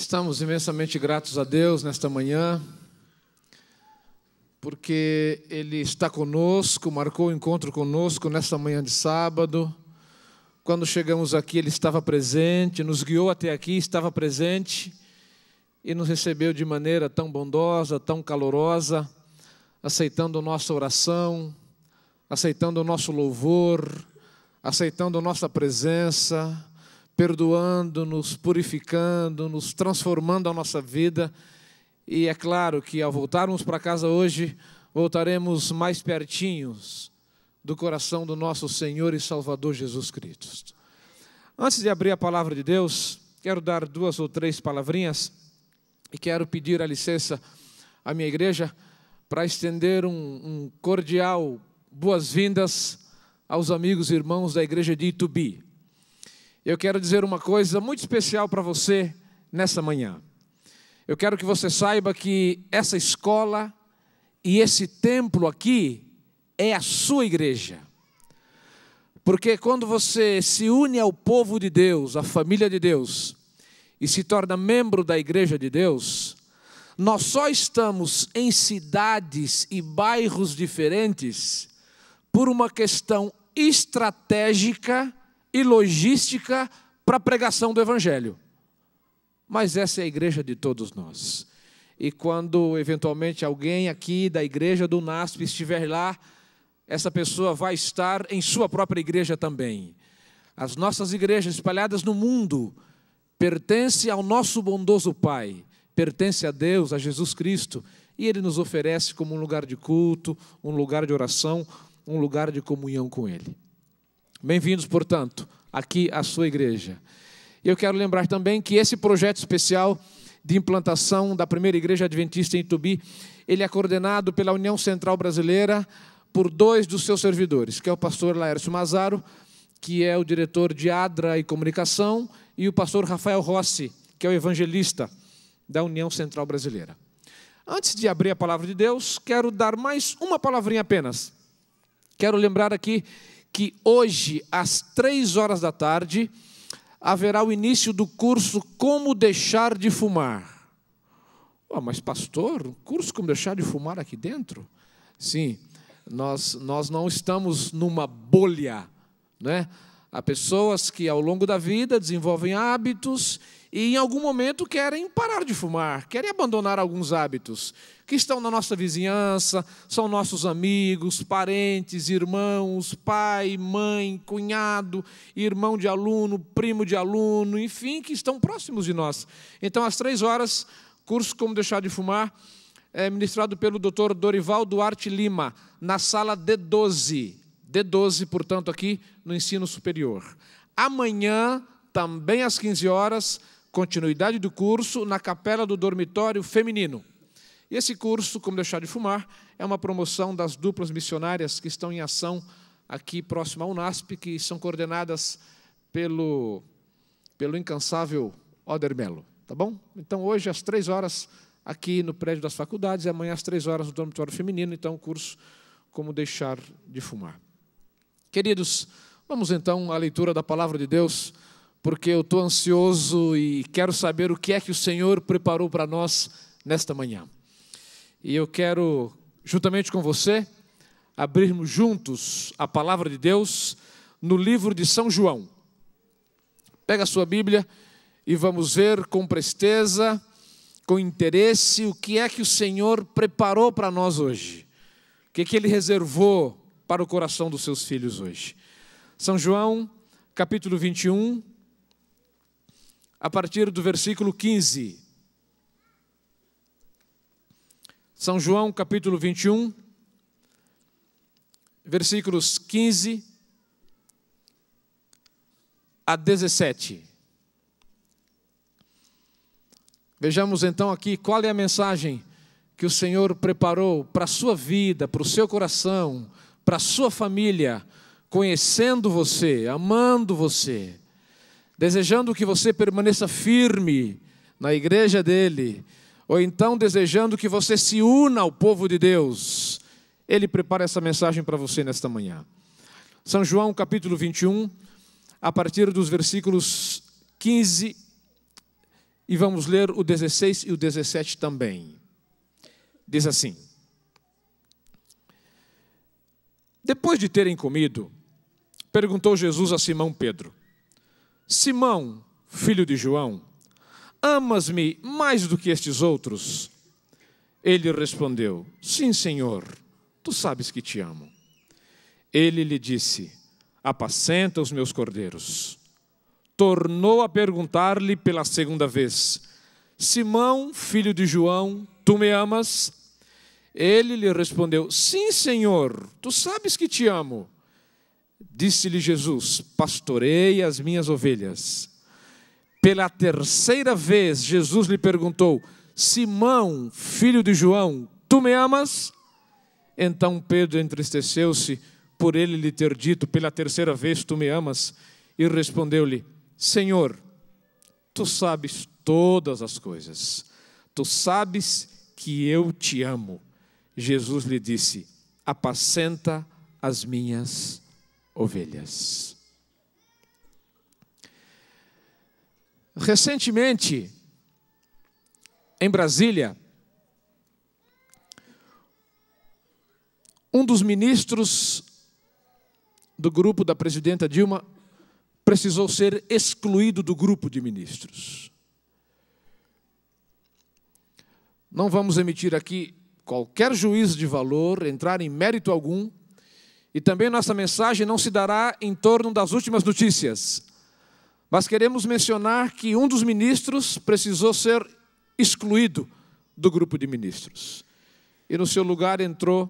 Estamos imensamente gratos a Deus nesta manhã, porque Ele está conosco, marcou o encontro conosco nesta manhã de sábado. Quando chegamos aqui, Ele estava presente, nos guiou até aqui, estava presente e nos recebeu de maneira tão bondosa, tão calorosa, aceitando a nossa oração, aceitando o nosso louvor, aceitando a nossa presença, perdoando-nos, purificando-nos, transformando a nossa vida. E é claro que ao voltarmos para casa hoje, voltaremos mais pertinhos do coração do nosso Senhor e Salvador Jesus Cristo. Antes de abrir a palavra de Deus, quero dar 2 ou 3 palavrinhas e quero pedir a licença à minha igreja para estender um cordial boas-vindas aos amigos e irmãos da igreja de Itubi. Eu quero dizer uma coisa muito especial para você nessa manhã. Eu quero que você saiba que essa escola e esse templo aqui é a sua igreja. Porque quando você se une ao povo de Deus, à família de Deus, e se torna membro da igreja de Deus, nós só estamos em cidades e bairros diferentes por uma questão estratégica e logística para a pregação do Evangelho. Mas essa é a igreja de todos nós. E quando eventualmente alguém aqui da igreja do NASP estiver lá, essa pessoa vai estar em sua própria igreja também. As nossas igrejas espalhadas no mundo pertencem ao nosso bondoso Pai, pertence a Deus, a Jesus Cristo, e Ele nos oferece como um lugar de culto, um lugar de oração, um lugar de comunhão com Ele. Bem-vindos, portanto, aqui à sua igreja. Eu quero lembrar também que esse projeto especial de implantação da primeira igreja adventista em Itubi, ele é coordenado pela União Central Brasileira por 2 dos seus servidores, que é o pastor Laércio Mazaro, que é o diretor de ADRA e Comunicação, e o pastor Rafael Rossi, que é o evangelista da União Central Brasileira. Antes de abrir a palavra de Deus, quero dar mais uma palavrinha apenas. Quero lembrar aqui que hoje, às 15h, haverá o início do curso Como Deixar de Fumar. Mas pastor, um curso Como Deixar de Fumar aqui dentro? Sim, nós não estamos numa bolha, né? Há pessoas que ao longo da vida desenvolvem hábitos e em algum momento querem parar de fumar, querem abandonar alguns hábitos que estão na nossa vizinhança, são nossos amigos, parentes, irmãos, pai, mãe, cunhado, irmão de aluno, primo de aluno, enfim, que estão próximos de nós. Então, às 15h, curso Como Deixar de Fumar, é ministrado pelo Dr. Dorival Duarte Lima, na sala D12. D12, portanto, aqui no ensino superior. Amanhã, também às 15h, continuidade do curso na capela do dormitório feminino. E esse curso, Como Deixar de Fumar, é uma promoção das duplas missionárias que estão em ação aqui próximo ao NASP, que são coordenadas pelo incansável Oder Melo. Tá bom? Então, hoje, às 15h, aqui no prédio das faculdades, e amanhã, às 15h, no dormitório feminino, então, o curso Como Deixar de Fumar. Queridos, vamos então à leitura da palavra de Deus, porque eu estou ansioso e quero saber o que é que o Senhor preparou para nós nesta manhã. E eu quero, juntamente com você, abrirmos juntos a palavra de Deus no livro de São João. Pega a sua Bíblia e vamos ver com presteza, com interesse, o que é que o Senhor preparou para nós hoje. O que é que Ele reservou para o coração dos seus filhos hoje. São João, capítulo 21, a partir do versículo 15. São João, capítulo 21, versículos 15 a 17. Vejamos então aqui qual é a mensagem que o Senhor preparou para a sua vida, para o seu coração, para a sua família, conhecendo você, amando você, desejando que você permaneça firme na igreja dele, ou então desejando que você se una ao povo de Deus. Ele prepara essa mensagem para você nesta manhã. São João, capítulo 21, a partir dos versículos 15 E vamos ler o 16 e o 17 também. Diz assim: depois de terem comido, perguntou Jesus a Simão Pedro: Simão, filho de João, amas-me mais do que estes outros? Ele respondeu: sim, Senhor, tu sabes que te amo. Ele lhe disse: apacenta os meus cordeiros. Tornou a perguntar-lhe pela segunda vez: Simão, filho de João, tu me amas? Ele lhe respondeu: sim, Senhor, tu sabes que te amo. Disse-lhe Jesus: pastorei as minhas ovelhas. Pela terceira vez, Jesus lhe perguntou: Simão, filho de João, tu me amas? Então Pedro entristeceu-se por ele lhe ter dito pela terceira vez: tu me amas? E respondeu-lhe: Senhor, tu sabes todas as coisas. Tu sabes que eu te amo. Jesus lhe disse: apacenta as minhas ovelhas. Recentemente, em Brasília, um dos ministros do grupo da presidenta Dilma precisou ser excluído do grupo de ministros. Não vamos emitir aqui qualquer juízo de valor, entrar em mérito algum, e também nossa mensagem não se dará em torno das últimas notícias. Mas queremos mencionar que um dos ministros precisou ser excluído do grupo de ministros. E no seu lugar entrou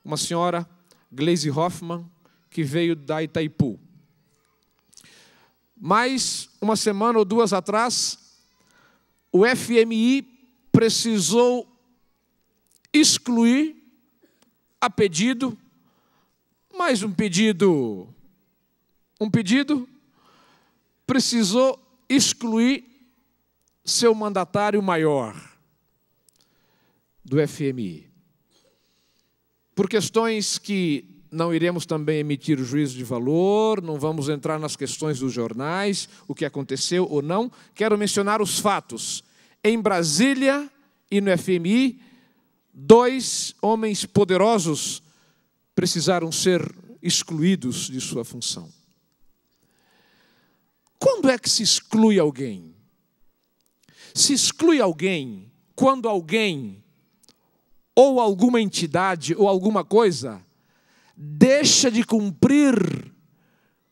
uma senhora, Gleisi Hoffmann, que veio da Itaipu. Mas, uma semana ou duas atrás, o FMI precisou excluir, a pedido, mais um pedido, precisou excluir seu mandatário maior do FMI. Por questões que não iremos também emitir o juízo de valor, não vamos entrar nas questões dos jornais, o que aconteceu ou não. Quero mencionar os fatos. Em Brasília e no FMI, 2 homens poderosos precisaram ser excluídos de sua função. Quando é que se exclui alguém? Se exclui alguém quando alguém, ou alguma entidade, ou alguma coisa, deixa de cumprir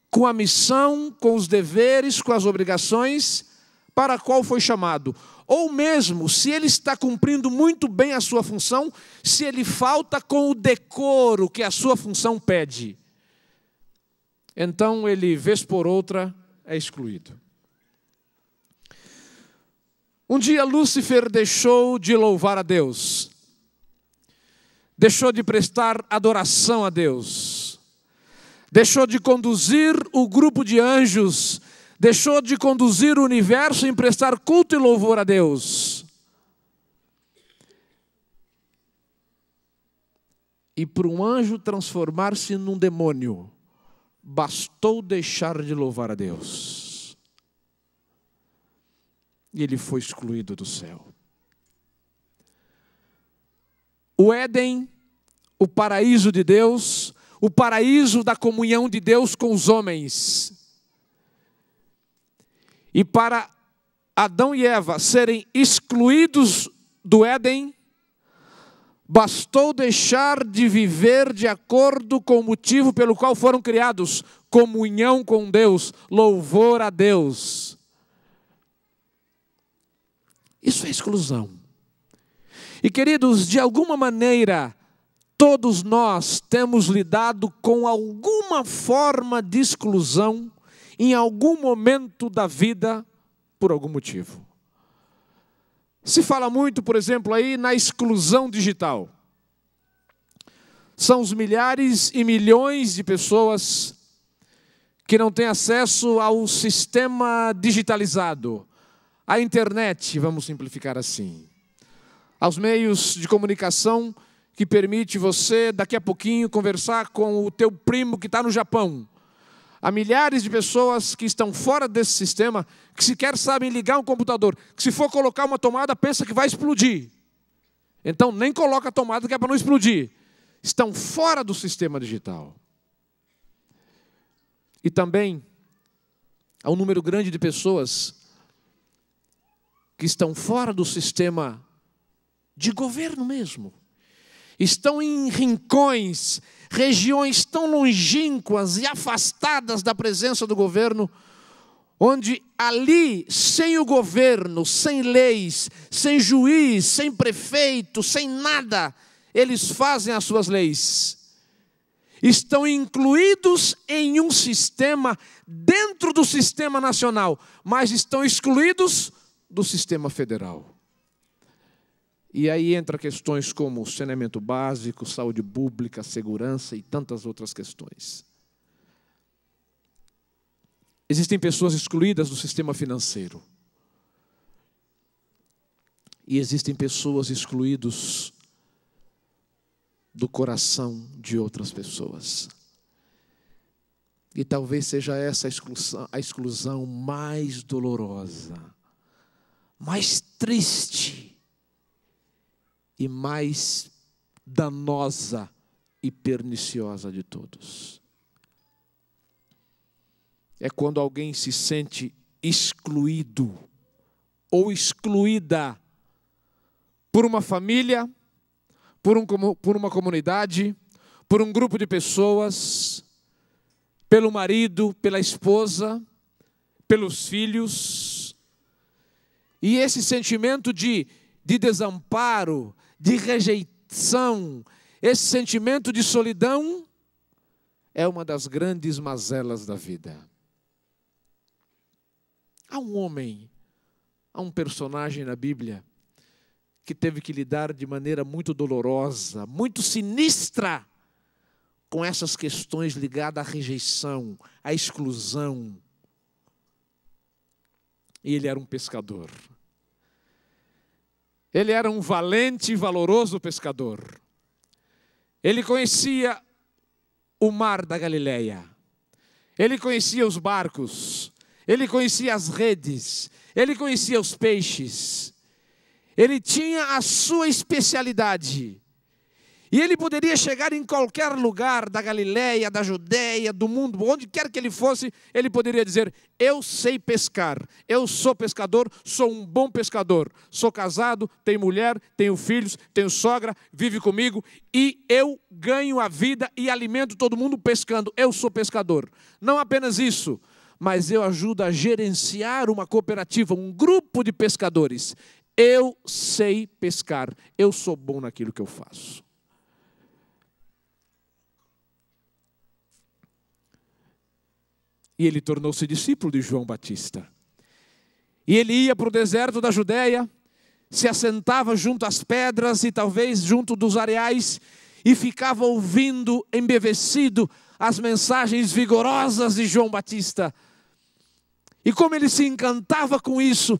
com a missão, com os deveres, com as obrigações para a qual foi chamado. Ou mesmo, se ele está cumprindo muito bem a sua função, se ele falta com o decoro que a sua função pede. Então ele, vez por outra, é excluído. Um dia Lúcifer deixou de louvar a Deus. Deixou de prestar adoração a Deus, deixou de conduzir o grupo de anjos, deixou de conduzir o universo em prestar culto e louvor a Deus. E para um anjo transformar-se num demônio, bastou deixar de louvar a Deus. E ele foi excluído do céu. O Éden, o paraíso de Deus, o paraíso da comunhão de Deus com os homens. E para Adão e Eva serem excluídos do Éden, bastou deixar de viver de acordo com o motivo pelo qual foram criados: comunhão com Deus, louvor a Deus. Isso é exclusão. E queridos, de alguma maneira, todos nós temos lidado com alguma forma de exclusão em algum momento da vida, por algum motivo. Se fala muito, por exemplo, aí na exclusão digital. São os milhares e milhões de pessoas que não têm acesso ao sistema digitalizado, à internet, vamos simplificar assim. Aos meios de comunicação que permite você, daqui a pouquinho, conversar com o teu primo que está no Japão. Há milhares de pessoas que estão fora desse sistema, que sequer sabem ligar um computador, que se for colocar uma tomada, pensa que vai explodir. Então nem coloca a tomada que é para não explodir. Estão fora do sistema digital. E também há um número grande de pessoas que estão fora do sistema de governo mesmo. Estão em rincões, regiões tão longínquas e afastadas da presença do governo, onde ali, sem o governo, sem leis, sem juiz, sem prefeito, sem nada, eles fazem as suas leis. Estão incluídos em um sistema, dentro do sistema nacional, mas estão excluídos do sistema federal. E aí entra questões como saneamento básico, saúde pública, segurança e tantas outras questões. Existem pessoas excluídas do sistema financeiro. E existem pessoas excluídas do coração de outras pessoas. E talvez seja essa a exclusão mais dolorosa, mais triste e mais danosa e perniciosa de todos. É quando alguém se sente excluído ou excluída por uma família, por uma comunidade, por um grupo de pessoas, pelo marido, pela esposa, pelos filhos. E esse sentimento de desamparo, de rejeição, esse sentimento de solidão é uma das grandes mazelas da vida. Há um homem, há um personagem na Bíblia que teve que lidar de maneira muito dolorosa, muito sinistra, com essas questões ligadas à rejeição, à exclusão. E ele era um pescador. Ele era um valente e valoroso pescador. Ele conhecia o mar da Galileia. Ele conhecia os barcos. Ele conhecia as redes. Ele conhecia os peixes. Ele tinha a sua especialidade. E ele poderia chegar em qualquer lugar da Galileia, da Judeia, do mundo, onde quer que ele fosse, ele poderia dizer: eu sei pescar, eu sou pescador, sou um bom pescador, sou casado, tenho mulher, tenho filhos, tenho sogra, vive comigo, e eu ganho a vida e alimento todo mundo pescando, eu sou pescador. Não apenas isso, mas eu ajudo a gerenciar uma cooperativa, um grupo de pescadores. Eu sei pescar, eu sou bom naquilo que eu faço. E ele tornou-se discípulo de João Batista. E ele ia para o deserto da Judeia, se assentava junto às pedras e talvez junto dos areais, e ficava ouvindo, embevecido, as mensagens vigorosas de João Batista. E como ele se encantava com isso.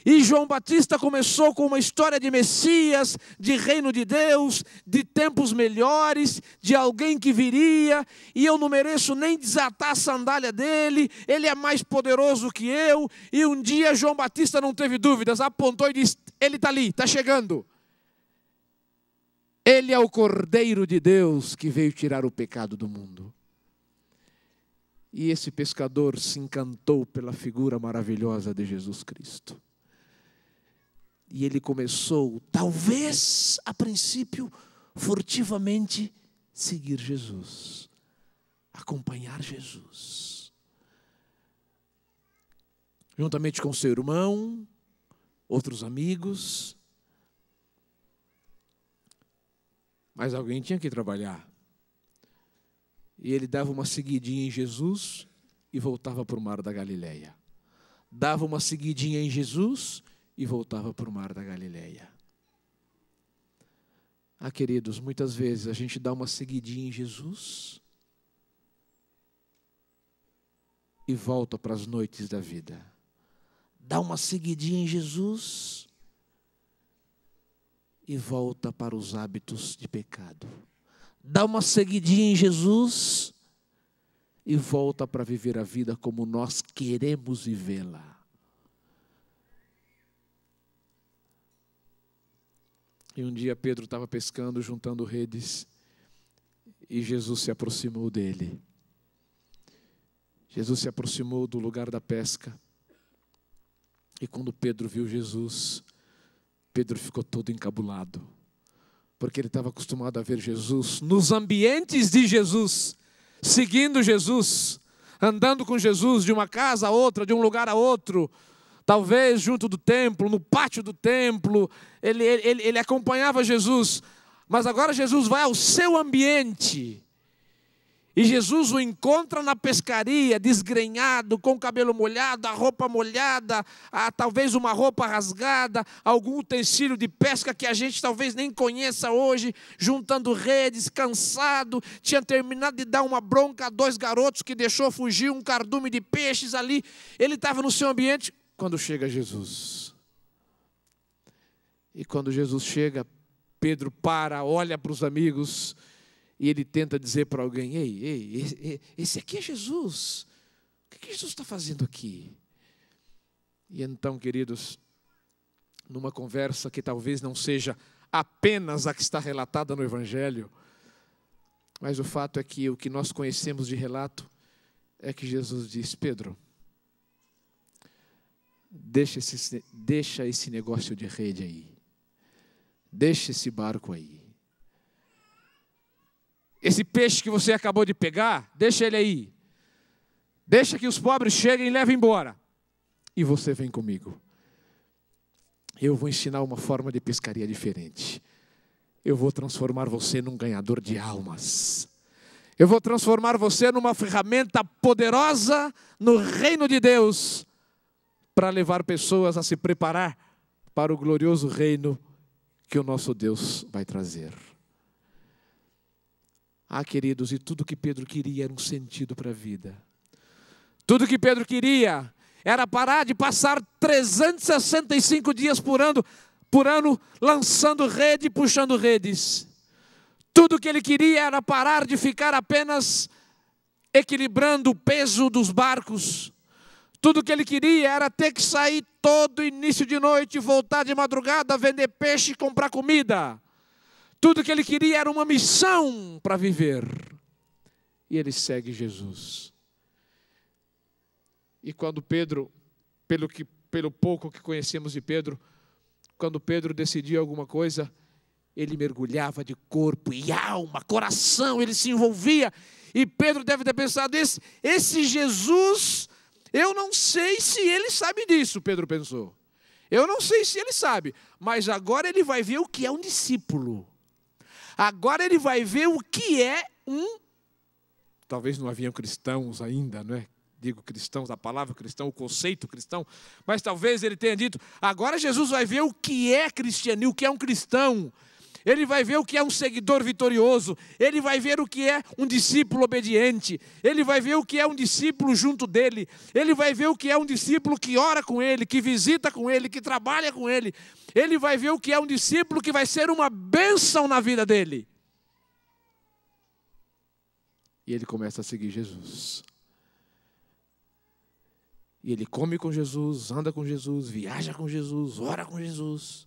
E João Batista começou com uma história de Messias, de reino de Deus, de tempos melhores, de alguém que viria, e eu não mereço nem desatar a sandália dele, ele é mais poderoso que eu. E um dia João Batista não teve dúvidas, apontou e disse: ele está ali, está chegando. Ele é o Cordeiro de Deus que veio tirar o pecado do mundo. E esse pescador se encantou pela figura maravilhosa de Jesus Cristo. E ele começou, talvez a princípio, furtivamente, seguir Jesus, acompanhar Jesus. Juntamente com seu irmão, outros amigos. Mas alguém tinha que trabalhar. E ele dava uma seguidinha em Jesus e voltava para o mar da Galileia. Dava uma seguidinha em Jesus e voltava para o mar da Galileia. Ah, queridos, muitas vezes a gente dá uma seguidinha em Jesus e volta para as noites da vida. Dá uma seguidinha em Jesus e volta para os hábitos de pecado. Dá uma seguidinha em Jesus e volta para viver a vida como nós queremos vivê-la. E um dia Pedro estava pescando, juntando redes, e Jesus se aproximou dele. Jesus se aproximou do lugar da pesca. E quando Pedro viu Jesus, Pedro ficou todo encabulado. Porque ele estava acostumado a ver Jesus nos ambientes de Jesus, seguindo Jesus, andando com Jesus de uma casa a outra, de um lugar a outro. Talvez junto do templo, no pátio do templo, ele acompanhava Jesus. Mas agora Jesus vai ao seu ambiente. E Jesus o encontra na pescaria, desgrenhado, com o cabelo molhado, a roupa molhada, talvez uma roupa rasgada, algum utensílio de pesca que a gente talvez nem conheça hoje, juntando redes, cansado, tinha terminado de dar uma bronca a 2 garotos que deixou fugir um cardume de peixes ali. Ele estava no seu ambiente quando chega Jesus. E quando Jesus chega, Pedro para, olha para os amigos, e ele tenta dizer para alguém: ei, esse aqui é Jesus. O que Jesus está fazendo aqui? E então, queridos, numa conversa que talvez não seja apenas a que está relatada no Evangelho, mas o fato é que o que nós conhecemos de relato é que Jesus diz: Pedro, deixa esse negócio de rede aí. Deixa esse barco aí. Esse peixe que você acabou de pegar, deixa ele aí. Deixa que os pobres cheguem e levem embora. E você vem comigo. Eu vou ensinar uma forma de pescaria diferente. Eu vou transformar você num ganhador de almas. Eu vou transformar você numa ferramenta poderosa no reino de Deus, para levar pessoas a se preparar para o glorioso reino que o nosso Deus vai trazer. Queridos, e tudo que Pedro queria era um sentido para a vida. Tudo que Pedro queria era parar de passar 365 dias por ano lançando rede e puxando redes. Tudo que ele queria era parar de ficar apenas equilibrando o peso dos barcos. Tudo que ele queria era ter que sair todo início de noite, voltar de madrugada, vender peixe e comprar comida. Tudo que ele queria era uma missão para viver. E ele segue Jesus. E quando Pedro, pelo pouco que conhecemos de Pedro, quando Pedro decidia alguma coisa, ele mergulhava de corpo e alma, coração, ele se envolvia. E Pedro deve ter pensado: esse Jesus, eu não sei se ele sabe disso, Pedro pensou. Eu não sei se ele sabe, mas agora ele vai ver o que é um discípulo. Agora ele vai ver o que é talvez não haviam cristãos ainda, não é? Digo cristãos, a palavra cristão, o conceito cristão, mas talvez ele tenha dito: agora Jesus vai ver o que é cristianismo, o que é um cristão. Ele vai ver o que é um seguidor vitorioso. Ele vai ver o que é um discípulo obediente. Ele vai ver o que é um discípulo junto dele. Ele vai ver o que é um discípulo que ora com ele, que visita com ele, que trabalha com ele. Ele vai ver o que é um discípulo que vai ser uma bênção na vida dele. E ele começa a seguir Jesus. E ele come com Jesus, anda com Jesus, viaja com Jesus, ora com Jesus.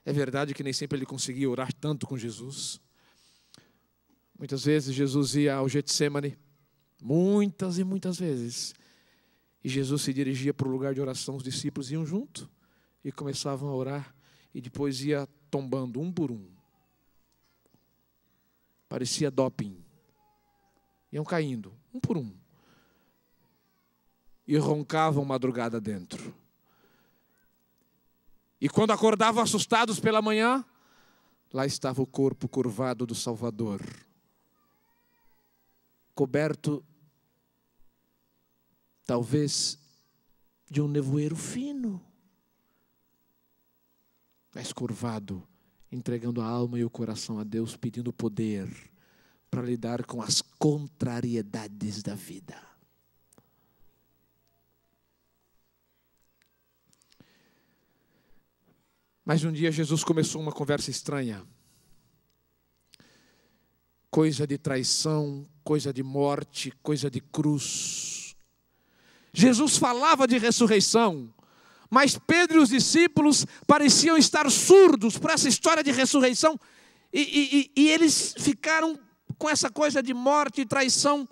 É verdade que nem sempre ele conseguia orar tanto com Jesus. Muitas vezes Jesus ia ao Getsemane, muitas e muitas vezes. E Jesus se dirigia para o lugar de oração, os discípulos iam junto e começavam a orar. E depois ia tombando um por um. Parecia doping. Iam caindo, um por um. E roncavam madrugada dentro. E quando acordavam assustados pela manhã, lá estava o corpo curvado do Salvador, coberto, talvez, de um nevoeiro fino, mas curvado, entregando a alma e o coração a Deus, pedindo poder para lidar com as contrariedades da vida. Mas um dia Jesus começou uma conversa estranha. Coisa de traição, coisa de morte, coisa de cruz. Jesus falava de ressurreição, mas Pedro e os discípulos pareciam estar surdos para essa história de ressurreição, e eles ficaram com essa coisa de morte e traição.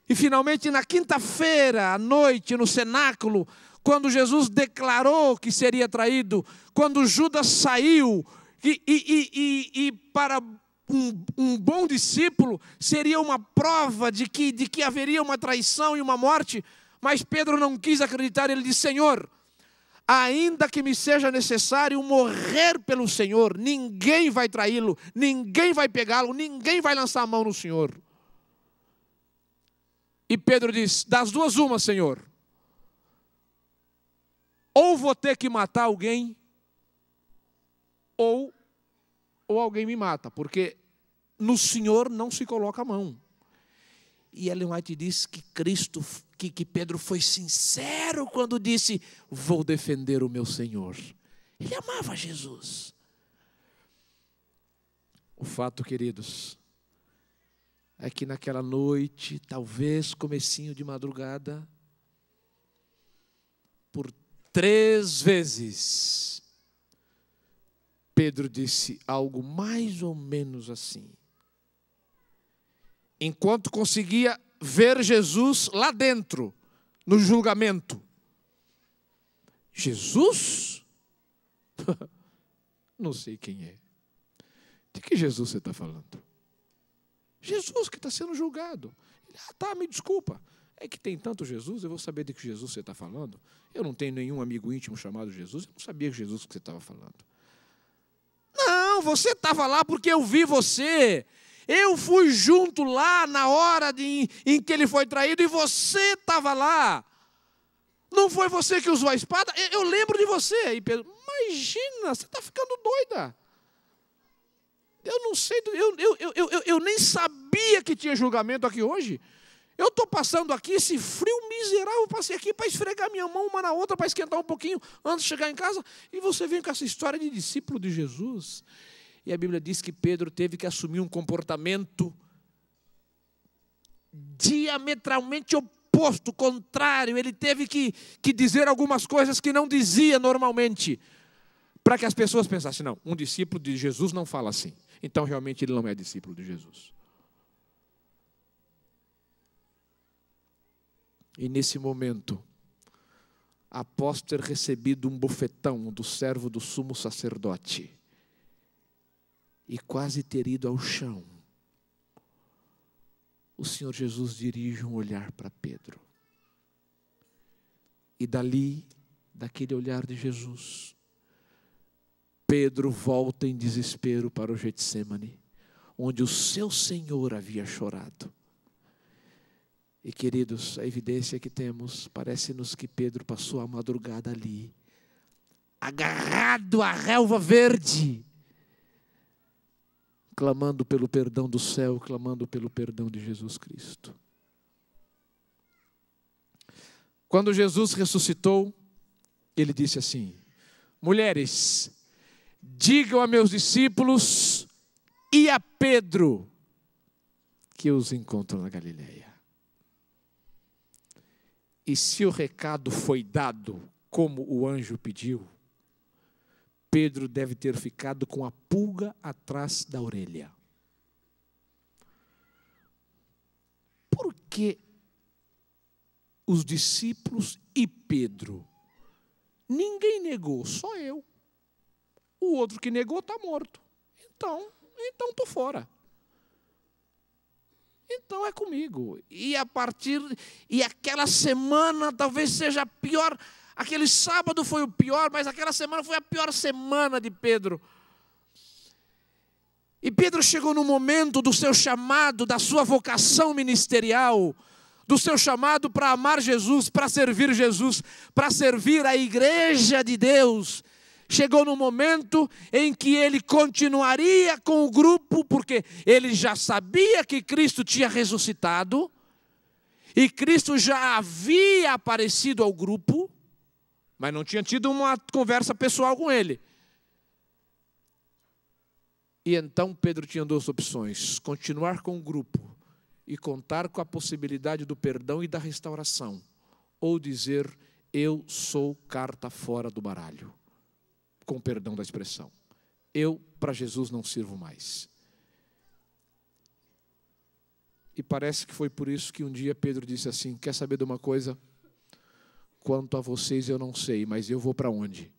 E finalmente na quinta-feira à noite, no cenáculo, quando Jesus declarou que seria traído, quando Judas saiu, e para um bom discípulo seria uma prova de que haveria uma traição e uma morte, mas Pedro não quis acreditar. Ele disse: Senhor, ainda que me seja necessário morrer pelo Senhor, ninguém vai traí-lo, ninguém vai pegá-lo, ninguém vai lançar a mão no Senhor. E Pedro diz: das duas uma, Senhor, ou vou ter que matar alguém, ou alguém me mata, porque no Senhor não se coloca a mão. E Ellen White diz que que Pedro foi sincero quando disse: vou defender o meu Senhor. Ele amava Jesus. O fato, queridos, é que naquela noite, talvez comecinho de madrugada, por 3 vezes, Pedro disse algo mais ou menos assim. Enquanto conseguia ver Jesus lá dentro, no julgamento. Jesus? Não sei quem é. De que Jesus você está falando? Jesus que está sendo julgado. Tá, me desculpa. É que tem tanto Jesus, eu vou saber de que Jesus você está falando? Eu não tenho nenhum amigo íntimo chamado Jesus, eu não sabia que Jesus que você estava falando. Não, você estava lá porque eu vi você. Eu fui junto lá na hora em que ele foi traído e você estava lá. Não foi você que usou a espada? Eu lembro de você. E Pedro: imagina, você está ficando doida. Eu não sei, eu nem sabia que tinha julgamento aqui hoje. Eu estou passando aqui, esse frio miserável, passei aqui para esfregar minha mão uma na outra, para esquentar um pouquinho antes de chegar em casa, e você vem com essa história de discípulo de Jesus. E a Bíblia diz que Pedro teve que assumir um comportamento diametralmente oposto, contrário. Ele teve que dizer algumas coisas que não dizia normalmente, para que as pessoas pensassem: não, um discípulo de Jesus não fala assim. Então realmente ele não é discípulo de Jesus. E nesse momento, após ter recebido um bofetão do servo do sumo sacerdote, e quase ter ido ao chão, o Senhor Jesus dirige um olhar para Pedro. E daquele olhar de Jesus, Pedro volta em desespero para o Getsemane, onde o seu Senhor havia chorado. E queridos, a evidência que temos, parece-nos que Pedro passou a madrugada ali, agarrado à relva verde, clamando pelo perdão do céu, clamando pelo perdão de Jesus Cristo. Quando Jesus ressuscitou, ele disse assim: mulheres, digam a meus discípulos e a Pedro que os encontram na Galileia. E se o recado foi dado como o anjo pediu, Pedro deve ter ficado com a pulga atrás da orelha. Por que os discípulos e Pedro? Ninguém negou, só eu. O outro que negou está morto. Então estou fora. Então é comigo. E aquela semana talvez seja a pior. Aquele sábado foi o pior, mas aquela semana foi a pior semana de Pedro. E Pedro chegou no momento do seu chamado, da sua vocação ministerial, do seu chamado para amar Jesus, para servir a igreja de Deus. Chegou no momento em que ele continuaria com o grupo, porque ele já sabia que Cristo tinha ressuscitado, e Cristo já havia aparecido ao grupo, mas não tinha tido uma conversa pessoal com ele. E então Pedro tinha 2 opções: continuar com o grupo e contar com a possibilidade do perdão e da restauração, ou dizer, eu sou carta fora do baralho, com perdão da expressão. Eu, para Jesus, não sirvo mais. E parece que foi por isso que um dia Pedro disse assim, quer saber de uma coisa? Quanto a vocês eu não sei, mas eu vou para onde?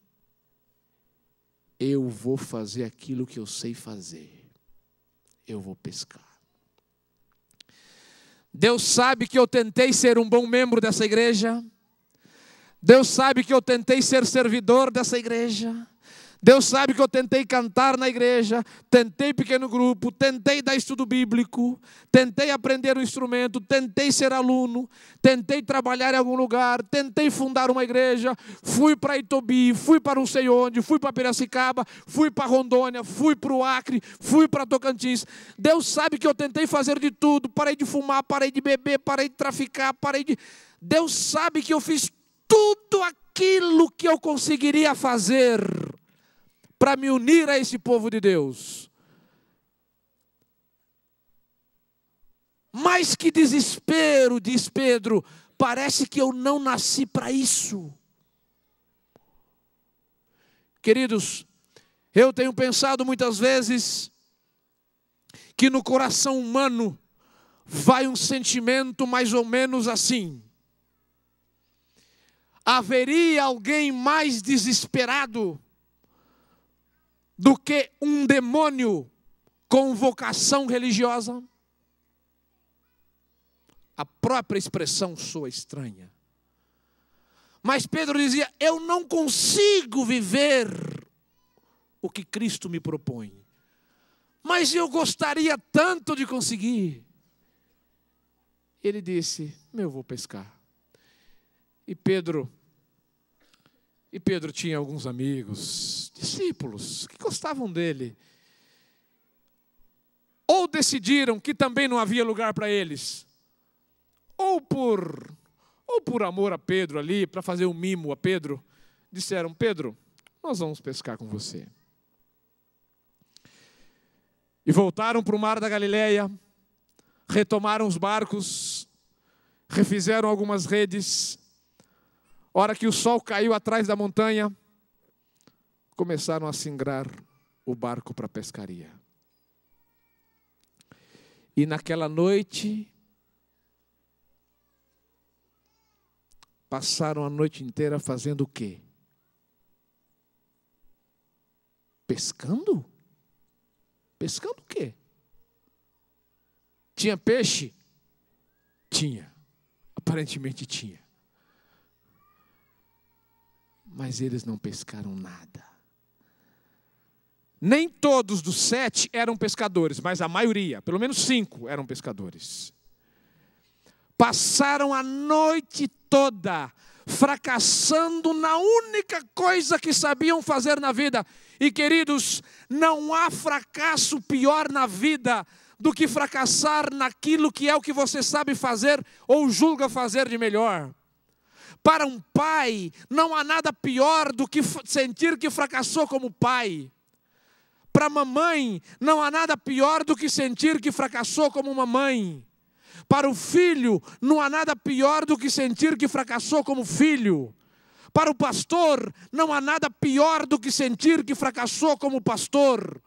Eu vou fazer aquilo que eu sei fazer. Eu vou pescar. Deus sabe que eu tentei ser um bom membro dessa igreja. Deus sabe que eu tentei ser servidor dessa igreja. Deus sabe que eu tentei cantar na igreja, tentei pequeno grupo, tentei dar estudo bíblico, tentei aprender um instrumento, tentei ser aluno, tentei trabalhar em algum lugar, tentei fundar uma igreja, fui para Itobi, fui para não sei onde, fui para Piracicaba, fui para Rondônia, fui para o Acre, fui para Tocantins. Deus sabe que eu tentei fazer de tudo, parei de fumar, parei de beber, parei de traficar, Deus sabe que eu fiz tudo aquilo que eu conseguiria fazer para me unir a esse povo de Deus. Mas que desespero, diz Pedro, parece que eu não nasci para isso. Queridos, eu tenho pensado muitas vezes que no coração humano vai um sentimento mais ou menos assim. Haveria alguém mais desesperado do que um demônio com vocação religiosa? A própria expressão soa estranha. Mas Pedro dizia, eu não consigo viver o que Cristo me propõe. Mas eu gostaria tanto de conseguir. Ele disse, eu vou pescar. E Pedro tinha alguns amigos, discípulos, que gostavam dele. Ou decidiram que também não havia lugar para eles, ou por amor a Pedro ali, para fazer um mimo a Pedro, disseram, Pedro, nós vamos pescar com você. E voltaram para o mar da Galileia, retomaram os barcos, refizeram algumas redes. Hora que o sol caiu atrás da montanha, começaram a singrar o barco para a pescaria. E naquela noite, passaram a noite inteira fazendo o quê? Pescando? Pescando o quê? Tinha peixe? Tinha. Aparentemente tinha. Mas eles não pescaram nada. Nem todos dos 7 eram pescadores, mas a maioria, pelo menos 5, eram pescadores. Passaram a noite toda fracassando na única coisa que sabiam fazer na vida. E queridos, não há fracasso pior na vida do que fracassar naquilo que é o que você sabe fazer ou julga fazer de melhor. Para um pai, não há nada pior do que sentir que fracassou como pai. Para a mamãe, não há nada pior do que sentir que fracassou como uma mãe. Para o filho, não há nada pior do que sentir que fracassou como filho. Para o pastor, não há nada pior do que sentir que fracassou como pastor.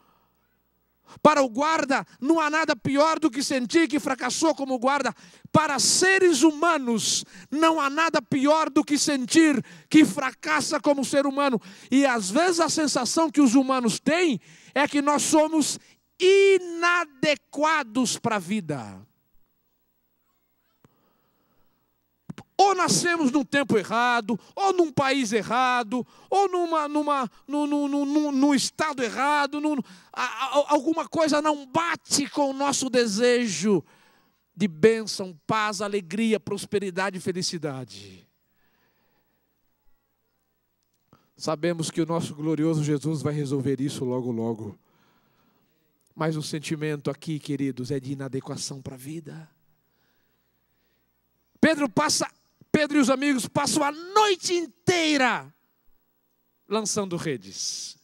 Para o guarda, não há nada pior do que sentir que fracassou como guarda. Para seres humanos, não há nada pior do que sentir que fracassa como ser humano. E às vezes a sensação que os humanos têm é que nós somos inadequados para a vida. Ou nascemos num tempo errado, ou num país errado, ou num estado errado, alguma coisa não bate com o nosso desejo de bênção, paz, alegria, prosperidade e felicidade. Sabemos que o nosso glorioso Jesus vai resolver isso logo, logo. Mas o sentimento aqui, queridos, é de inadequação para a vida. Pedro e os amigos passam a noite inteira lançando redes.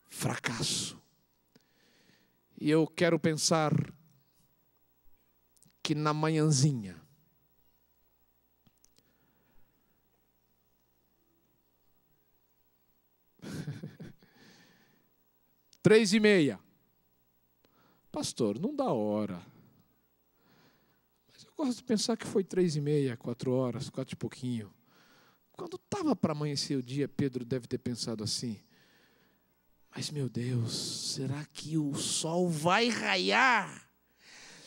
Fracasso. E eu quero pensar que na manhãzinha, três e meia, pastor, não dá hora. Mas eu gosto de pensar que foi 3h30, 4 horas, 4 e pouquinho. Quando estava para amanhecer o dia, Pedro deve ter pensado assim: mas, meu Deus, será que o sol vai raiar?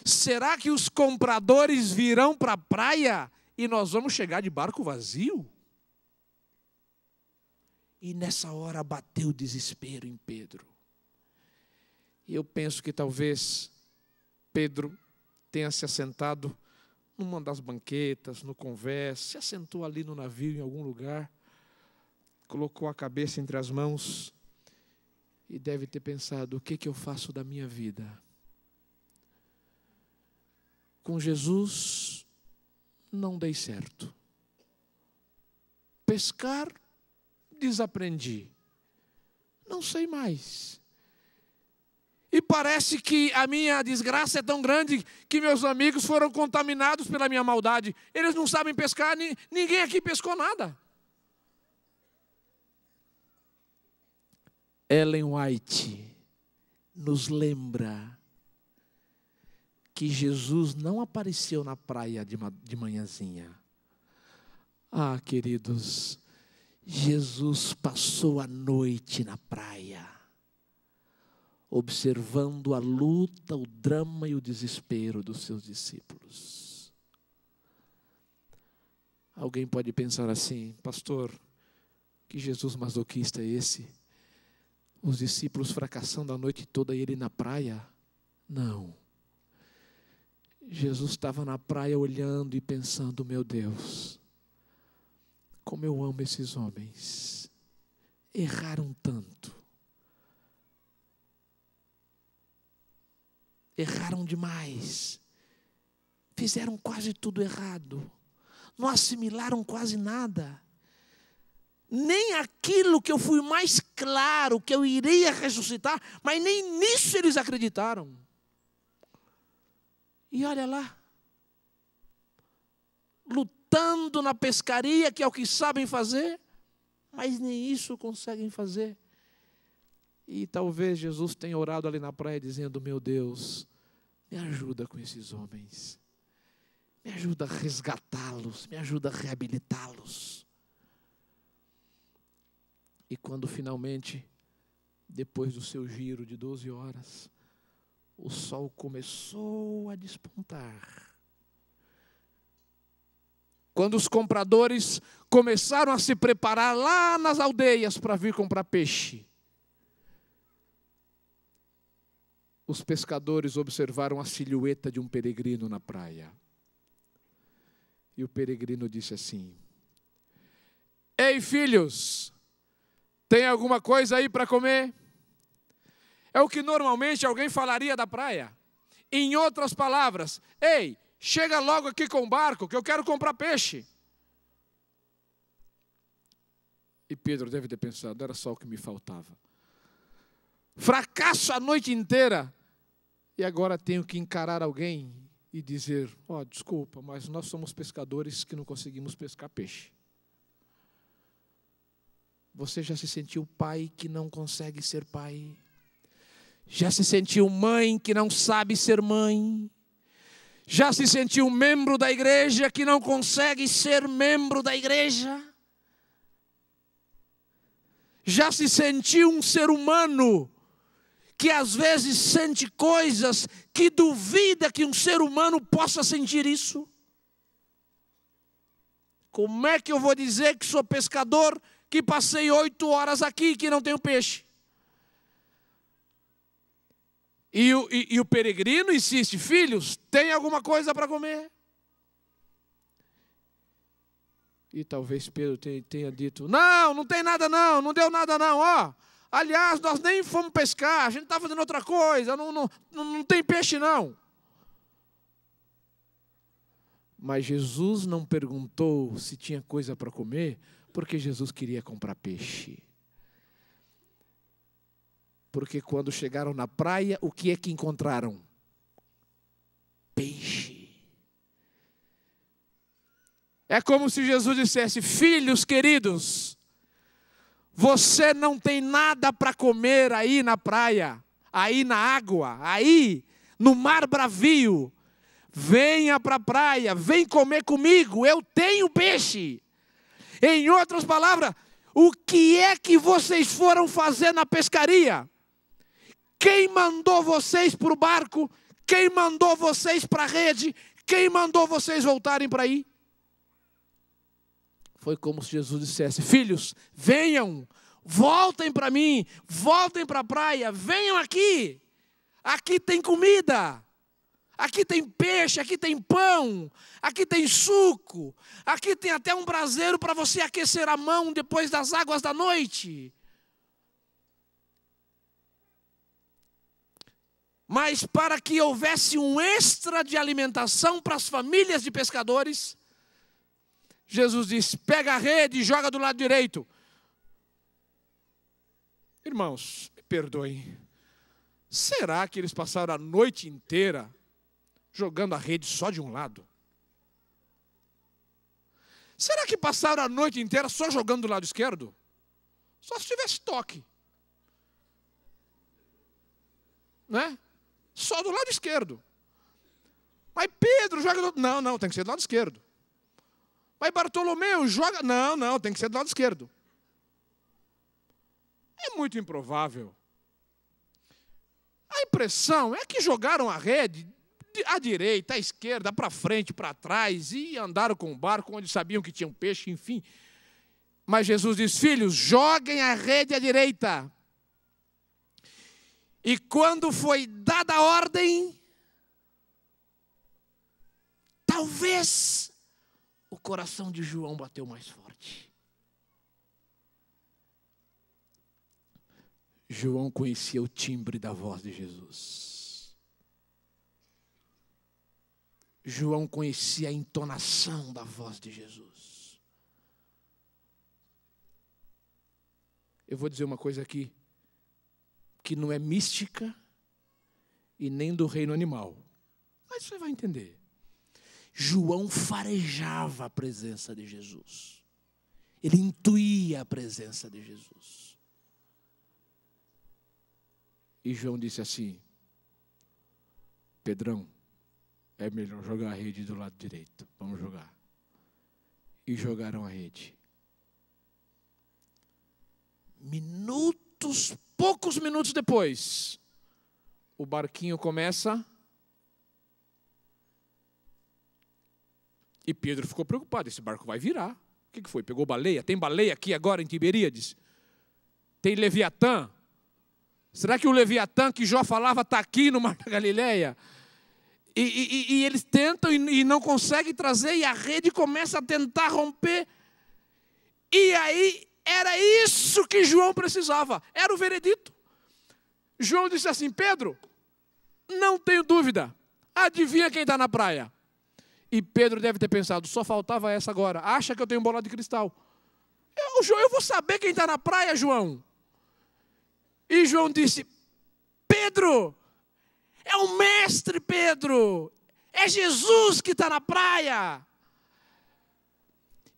Será que os compradores virão para a praia e nós vamos chegar de barco vazio? E nessa hora bateu o desespero em Pedro. E eu penso que talvez Pedro tenha se assentado numa das banquetas, no convés, se assentou ali no navio em algum lugar, colocou a cabeça entre as mãos e deve ter pensado: o que eu faço da minha vida? Com Jesus não dei certo. Pescar, desaprendi. Não sei mais. E parece que a minha desgraça é tão grande que meus amigos foram contaminados pela minha maldade. Eles não sabem pescar, ninguém aqui pescou nada. Ellen White nos lembra que Jesus não apareceu na praia de manhãzinha. Ah, queridos, Jesus passou a noite na praia, observando a luta, o drama e o desespero dos seus discípulos. Alguém pode pensar assim: pastor, que Jesus masoquista é esse? Os discípulos fracassando a noite toda e ele na praia? Não. Jesus estava na praia olhando e pensando: meu Deus, como eu amo esses homens. Erraram tanto. Erraram demais. Fizeram quase tudo errado. Não assimilaram quase nada. Nem aquilo que eu fui mais claro, que eu iria ressuscitar, mas nem nisso eles acreditaram. E olha lá, lutando na pescaria, que é o que sabem fazer, mas nem isso conseguem fazer. E talvez Jesus tenha orado ali na praia dizendo: meu Deus, me ajuda com esses homens. Me ajuda a resgatá-los, me ajuda a reabilitá-los. E quando finalmente, depois do seu giro de 12 horas, o sol começou a despontar. Quando os compradores começaram a se preparar lá nas aldeias para vir comprar peixe, os pescadores observaram a silhueta de um peregrino na praia. E o peregrino disse assim: ei, filhos, tem alguma coisa aí para comer? É o que normalmente alguém falaria da praia. Em outras palavras: ei, chega logo aqui com o barco que eu quero comprar peixe. E Pedro deve ter pensado: era só o que me faltava. Fracasso a noite inteira. E agora tenho que encarar alguém e dizer: desculpa, mas nós somos pescadores que não conseguimos pescar peixe. Você já se sentiu pai que não consegue ser pai? Já se sentiu mãe que não sabe ser mãe? Já se sentiu membro da igreja que não consegue ser membro da igreja? Já se sentiu um ser humano que às vezes sente coisas que duvida que um ser humano possa sentir isso? Como é que eu vou dizer que sou pescador, que passei 8 horas aqui e que não tenho peixe? E o peregrino insiste: filhos, tem alguma coisa para comer? E talvez Pedro tenha dito: não tem nada não deu nada não, aliás, nós nem fomos pescar, a gente está fazendo outra coisa, não tem peixe não. Mas Jesus não perguntou se tinha coisa para comer, porque Jesus queria comprar peixe. Porque quando chegaram na praia, o que é que encontraram? Peixe. É como se Jesus dissesse: filhos queridos, você não tem nada para comer aí na praia, aí na água, aí no mar bravio. Venha para a praia, vem comer comigo, eu tenho peixe. Em outras palavras, o que é que vocês foram fazer na pescaria? Quem mandou vocês para o barco? Quem mandou vocês para a rede? Quem mandou vocês voltarem para aí? Foi como se Jesus dissesse: filhos, venham, voltem para mim, voltem para a praia, venham aqui. Aqui tem comida, aqui tem peixe, aqui tem pão, aqui tem suco, aqui tem até um braseiro para você aquecer a mão depois das águas da noite. Mas para que houvesse um extra de alimentação para as famílias de pescadores, Jesus disse: pega a rede e joga do lado direito. Irmãos, me perdoem, será que eles passaram a noite inteira jogando a rede só de um lado? Será que passaram a noite inteira só jogando do lado esquerdo? Só se tivesse toque, né? Só do lado esquerdo. Mas Pedro joga do... Não, tem que ser do lado esquerdo. Mas Bartolomeu joga... Não, tem que ser do lado esquerdo. É muito improvável. A impressão é que jogaram a rede à direita, à esquerda, para frente, para trás, e andaram com o barco onde sabiam que tinha um peixe, enfim. Mas Jesus diz: filhos, joguem a rede à direita. E quando foi dada a ordem, talvez o coração de João bateu mais forte. João conhecia o timbre da voz de Jesus. João conhecia a entonação da voz de Jesus. Eu vou dizer uma coisa aqui, que não é mística e nem do reino animal, mas você vai entender. João farejava a presença de Jesus. Ele intuía a presença de Jesus. E João disse assim: Pedrão, é melhor jogar a rede do lado direito. Vamos jogar. E jogaram a rede. Poucos minutos depois, o barquinho começa. E Pedro ficou preocupado: esse barco vai virar. O que foi? Pegou baleia? Tem baleia aqui agora em Tiberíades? Tem Leviatã? Será que o Leviatã que Jó falava está aqui no Mar da Galileia? E eles tentam e não conseguem trazer, e a rede começa a tentar romper. E aí, era isso que João precisava, era o veredito. João disse assim: Pedro, não tenho dúvida, adivinha quem está na praia? E Pedro deve ter pensado: só faltava essa agora, acha que eu tenho bola de cristal? Eu vou saber quem está na praia, João. E João disse: Pedro, é o mestre Pedro, é Jesus que está na praia.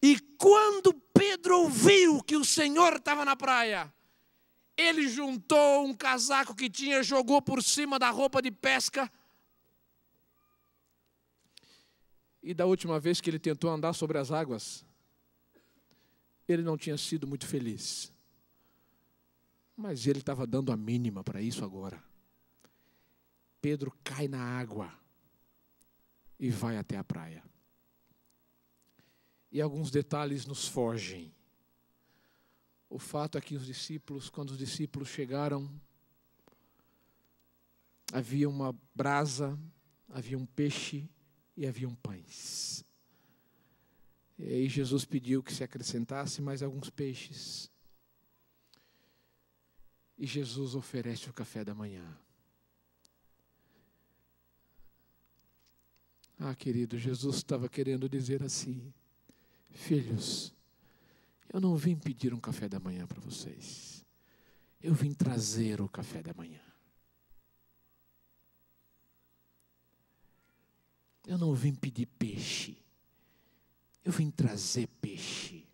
E quando Pedro ouviu que o Senhor estava na praia, ele juntou um casaco que tinha, jogou por cima da roupa de pesca. E da última vez que ele tentou andar sobre as águas, ele não tinha sido muito feliz. Mas ele estava dando a mínima para isso agora. Pedro cai na água e vai até a praia. E alguns detalhes nos fogem. O fato é que os discípulos, quando os discípulos chegaram, havia uma brasa, havia um peixe e haviam pães. E aí Jesus pediu que se acrescentasse mais alguns peixes. E Jesus oferece o café da manhã. Ah, querido, Jesus estava querendo dizer assim: filhos, eu não vim pedir um café da manhã para vocês. Eu vim trazer o café da manhã. Eu não vim pedir peixe. Eu vim trazer peixe.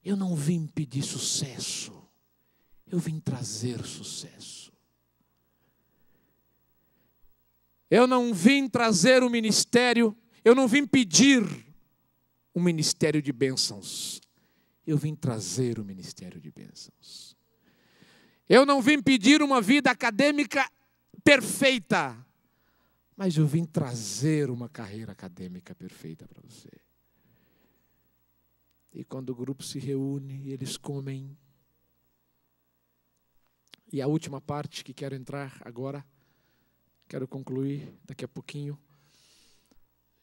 Eu não vim pedir sucesso. Eu vim trazer sucesso. Eu não vim trazer um ministério, eu não vim pedir um ministério de bênçãos. Eu vim trazer o ministério de bênçãos. Eu não vim pedir uma vida acadêmica perfeita, mas eu vim trazer uma carreira acadêmica perfeita para você. E quando o grupo se reúne, eles comem. E a última parte que quero entrar agora, quero concluir daqui a pouquinho.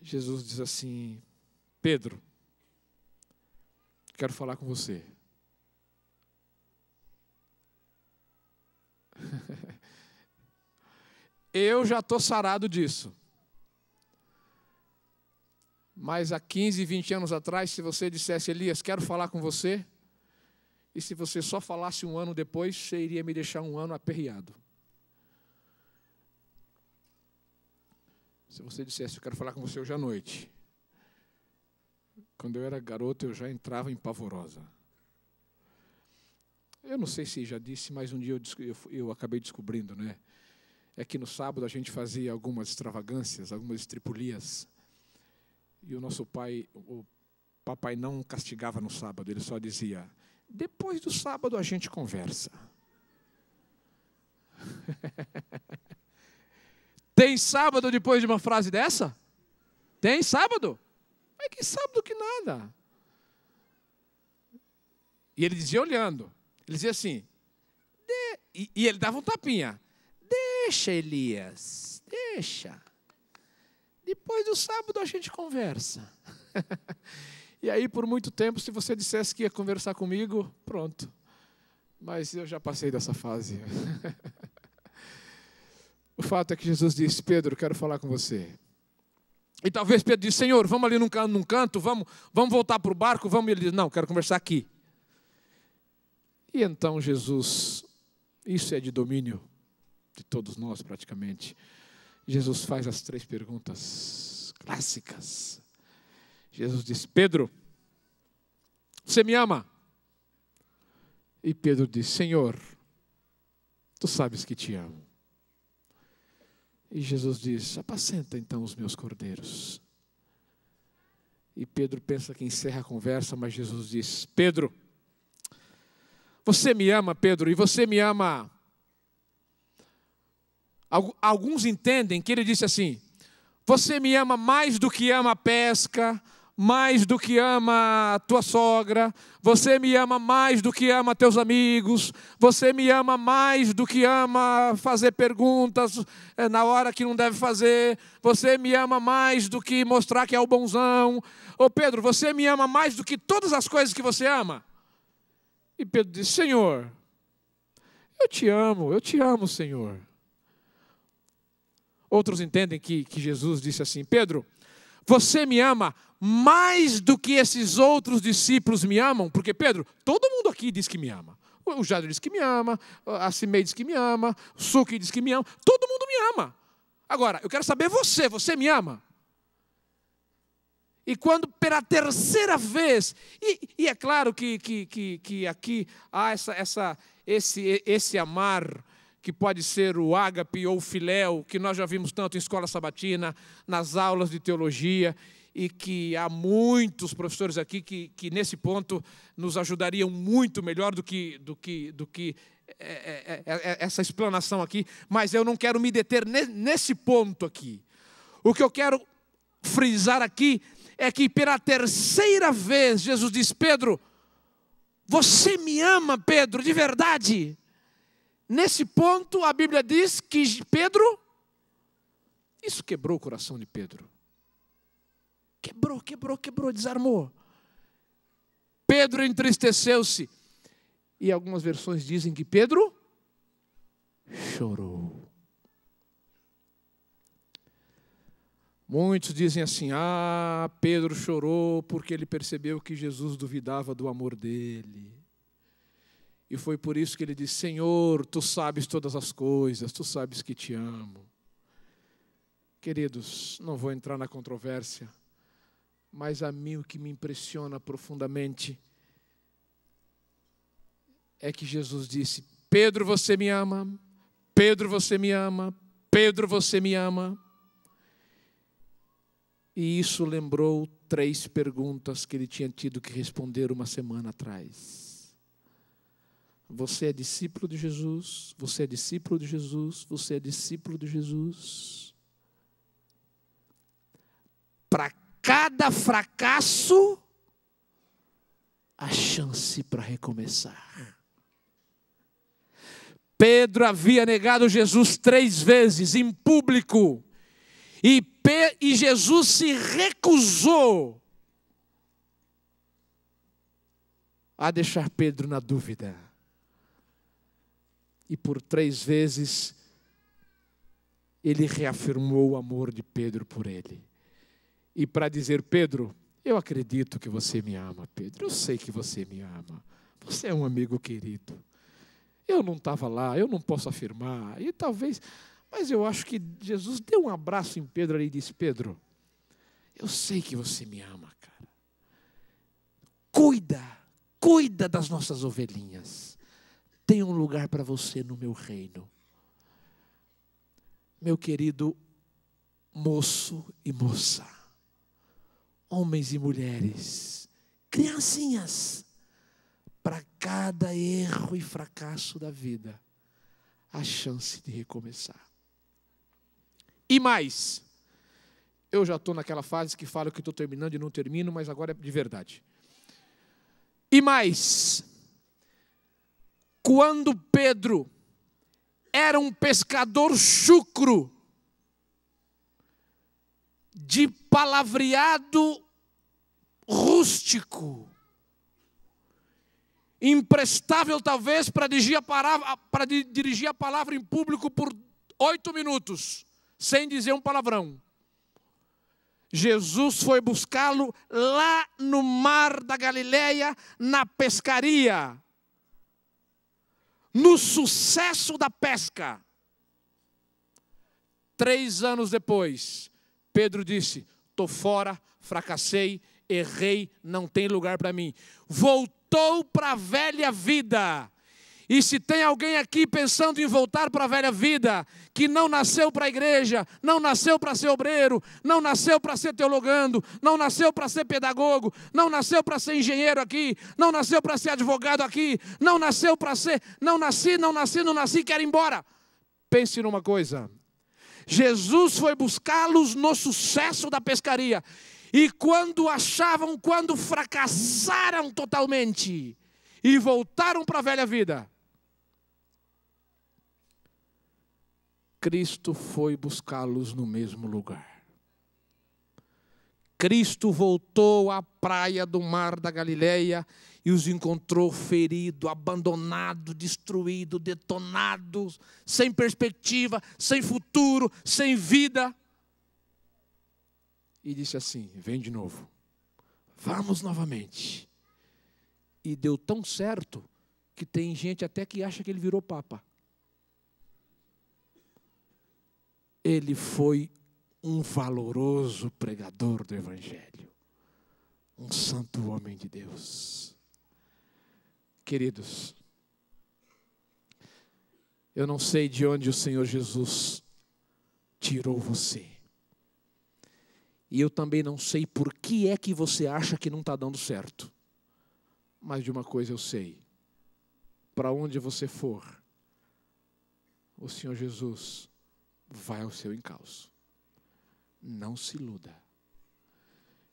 Jesus diz assim: Pedro, quero falar com você. Eu já estou sarado disso. Mas há 15, 20 anos atrás, se você dissesse, Elias, quero falar com você, e se você só falasse um ano depois, você iria me deixar um ano aperreado. Se você dissesse, eu quero falar com você hoje à noite, quando eu era garoto, eu já entrava em pavorosa. Eu não sei se já disse, mas um dia eu acabei descobrindo, né? É que no sábado a gente fazia algumas extravagâncias, algumas estripulias. E o nosso pai, o papai não castigava no sábado, ele só dizia, depois do sábado a gente conversa. Tem sábado depois de uma frase dessa? Tem sábado? Mas que sábado que nada. E ele dizia olhando, ele dizia assim, e ele dava um tapinha. Deixa, Elias, deixa. Depois do sábado a gente conversa. E aí, por muito tempo, se você dissesse que ia conversar comigo, pronto. Mas eu já passei dessa fase. O fato é que Jesus disse, Pedro, quero falar com você. E talvez Pedro disse, Senhor, vamos ali num canto, vamos voltar para o barco, vamos. E ele diz, não, quero conversar aqui. E então Jesus, isso é de domínio de todos nós praticamente. Jesus faz as 3 perguntas clássicas. Jesus diz, Pedro, você me ama? E Pedro diz, Senhor, tu sabes que te amo. E Jesus diz, apacenta então os meus cordeiros. E Pedro pensa que encerra a conversa, mas Jesus diz, Pedro, você me ama, Pedro, e você me ama. Alguns entendem que ele disse assim, você me ama mais do que ama a pesca, mais do que ama a tua sogra, você me ama mais do que ama teus amigos, você me ama mais do que ama fazer perguntas na hora que não deve fazer, você me ama mais do que mostrar que é o bonzão. Ô Pedro, você me ama mais do que todas as coisas que você ama? E Pedro disse, Senhor, eu te amo, Senhor. Outros entendem que Jesus disse assim, Pedro, você me ama mais do que esses outros discípulos me amam? Porque, Pedro, todo mundo aqui diz que me ama. O Jairo diz que me ama, a Cimei diz que me ama, o Suki diz que me ama, todo mundo me ama. Agora, eu quero saber você me ama? E quando pela terceira vez, e é claro que aqui há esse amar, que pode ser o ágape ou o filéu, que nós já vimos tanto em escola sabatina, nas aulas de teologia, e que há muitos professores aqui que nesse ponto nos ajudariam muito melhor do que essa explanação aqui, mas eu não quero me deter nesse ponto aqui. O que eu quero frisar aqui é que pela terceira vez Jesus diz, Pedro, você me ama, Pedro, de verdade? Nesse ponto, a Bíblia diz que Pedro, isso quebrou o coração de Pedro. Quebrou, desarmou. Pedro entristeceu-se. E algumas versões dizem que Pedro chorou. Muitos dizem assim, Pedro chorou porque ele percebeu que Jesus duvidava do amor dele. E foi por isso que ele disse, Senhor, tu sabes todas as coisas, tu sabes que te amo. Queridos, não vou entrar na controvérsia, mas a mim o que me impressiona profundamente é que Jesus disse: Pedro, você me ama, Pedro, você me ama, Pedro, você me ama. E isso lembrou 3 perguntas que ele tinha tido que responder uma semana atrás. Você é discípulo de Jesus? Você é discípulo de Jesus? Você é discípulo de Jesus? Para cada fracasso, a chance para recomeçar. Pedro havia negado Jesus 3 vezes em público. E Jesus se recusou a deixar Pedro na dúvida. E por 3 vezes, ele reafirmou o amor de Pedro por ele. E para dizer: Pedro, eu acredito que você me ama, Pedro. Eu sei que você me ama. Você é um amigo querido. Eu não estava lá, eu não posso afirmar. E talvez, mas eu acho que Jesus deu um abraço em Pedro ali e disse: Pedro, eu sei que você me ama, cara. Cuida das nossas ovelhinhas. Tem um lugar para você no meu reino. Meu querido moço e moça, homens e mulheres, criancinhas, para cada erro e fracasso da vida, a chance de recomeçar. E mais, eu já estou naquela fase que falo que estou terminando e não termino, mas agora é de verdade. E mais, quando Pedro era um pescador chucro, de palavreado rústico, imprestável talvez para dirigir a palavra em público por 8 minutos, sem dizer um palavrão. Jesus foi buscá-lo lá no mar da Galileia, na pescaria, no sucesso da pesca. 3 anos depois, Pedro disse: estou fora, fracassei, errei, não tem lugar para mim. Voltou para a velha vida. E se tem alguém aqui pensando em voltar para a velha vida, que não nasceu para a igreja, não nasceu para ser obreiro, não nasceu para ser teologando, não nasceu para ser pedagogo, não nasceu para ser engenheiro aqui, não nasceu para ser advogado aqui, não nasceu para ser, não nasci, quero ir embora. Pense numa coisa: Jesus foi buscá-los no sucesso da pescaria. E quando fracassaram totalmente e voltaram para a velha vida, Cristo foi buscá-los no mesmo lugar. Cristo voltou à praia do mar da Galileia e os encontrou ferido, abandonado, destruído, detonado, sem perspectiva, sem futuro, sem vida. E disse assim: vem de novo, vamos novamente. E deu tão certo que tem gente até que acha que ele virou papa. Ele foi um valoroso pregador do Evangelho, um santo homem de Deus. Queridos, eu não sei de onde o Senhor Jesus tirou você. E eu também não sei por que é que você acha que não está dando certo. Mas de uma coisa eu sei: para onde você for, o Senhor Jesus vai ao seu encalço. Não se iluda.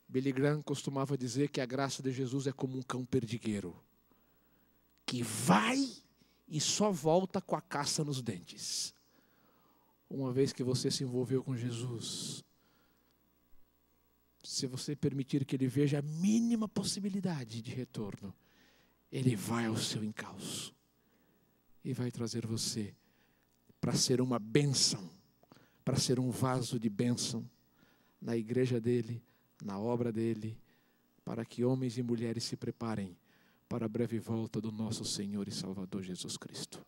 Billy Graham costumava dizer que a graça de Jesus é como um cão perdigueiro, que vai e só volta com a caça nos dentes. Uma vez que você se envolveu com Jesus, se você permitir que Ele veja a mínima possibilidade de retorno, Ele vai ao seu encalço e vai trazer você para ser uma bênção, para ser um vaso de bênção na igreja dEle, na obra dEle, para que homens e mulheres se preparem para a breve volta do nosso Senhor e Salvador Jesus Cristo.